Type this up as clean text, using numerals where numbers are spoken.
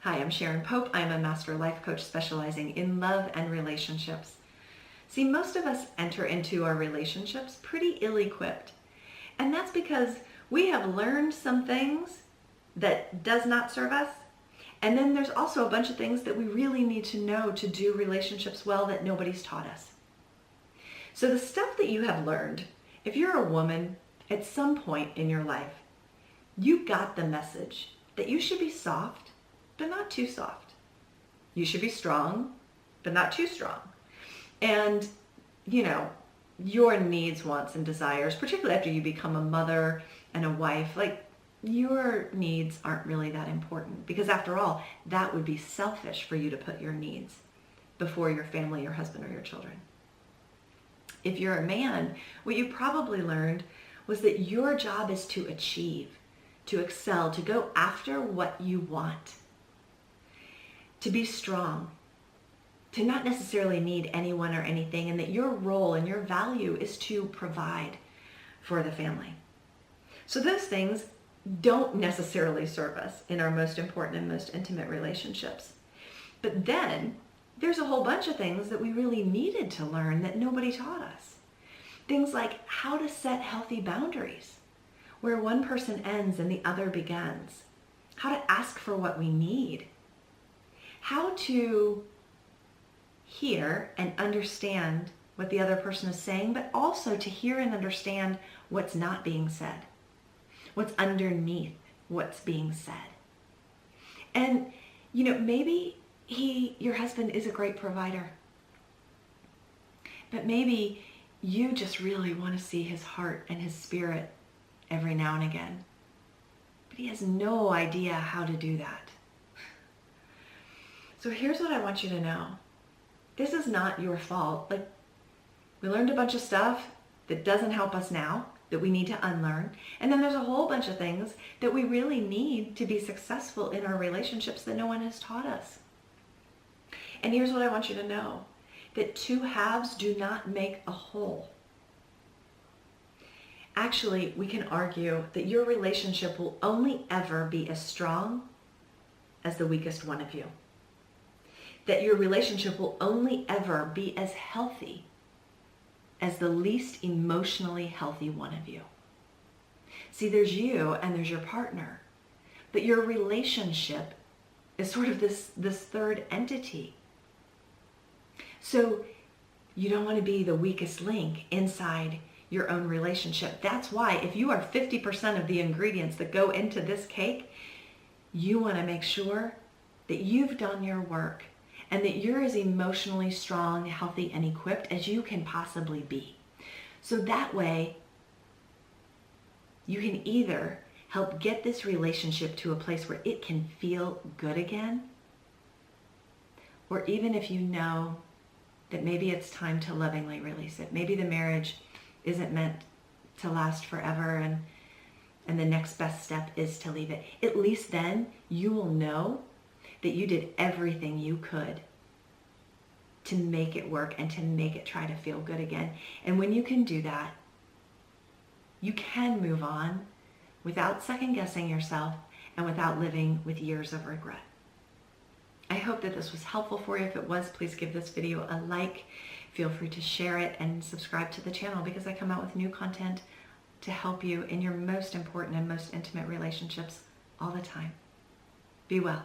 Hi, I'm Sharon Pope. I'm a master life coach specializing in love and relationships. See, most of us enter into our relationships pretty ill-equipped. And that's because we have learned some things that does not serve us. And then there's also a bunch of things that we really need to know to do relationships well that nobody's taught us. So the stuff that you have learned, if you're a woman at some point in your life, you got the message that you should be soft, but not too soft. You should be strong, but not too strong. And, your needs, wants, and desires, particularly after you become a mother and a wife, your needs aren't really that important, because after all, that would be selfish for you to put your needs before your family, your husband, or your children. If you're a man, what you probably learned was that your job is to achieve, to excel, to go after what you want, to be strong, to not necessarily need anyone or anything, and that your role and your value is to provide for the family. So those things don't necessarily serve us in our most important and most intimate relationships. But then there's a whole bunch of things that we really needed to learn that nobody taught us. Things like how to set healthy boundaries, where one person ends and the other begins. How to ask for what we need. How to hear and understand what the other person is saying, but also to hear and understand what's not being said, what's underneath what's being said. And, maybe your husband is a great provider, but maybe you just really want to see his heart and his spirit every now and again, but he has no idea how to do that. So here's what I want you to know. This is not your fault. We learned a bunch of stuff that doesn't help us now, that we need to unlearn. And then there's a whole bunch of things that we really need to be successful in our relationships that no one has taught us. And here's what I want you to know, that two halves do not make a whole. Actually, we can argue that your relationship will only ever be as strong as the weakest one of you. That your relationship will only ever be as healthy as the least emotionally healthy one of you. See, there's you and there's your partner, but your relationship is sort of this third entity. So you don't want to be the weakest link inside your own relationship. That's why if you are 50% of the ingredients that go into this cake, you want to make sure that you've done your work and that you're as emotionally strong, healthy, and equipped as you can possibly be. So that way, you can either help get this relationship to a place where it can feel good again, or even if you know that maybe it's time to lovingly release it. Maybe the marriage isn't meant to last forever and the next best step is to leave it. At least then you will know that you did everything you could to make it work and to make it try to feel good again. And when you can do that, you can move on without second guessing yourself and without living with years of regret. I hope that this was helpful for you. If it was, please give this video a like. Feel free to share it and subscribe to the channel, because I come out with new content to help you in your most important and most intimate relationships all the time. Be well.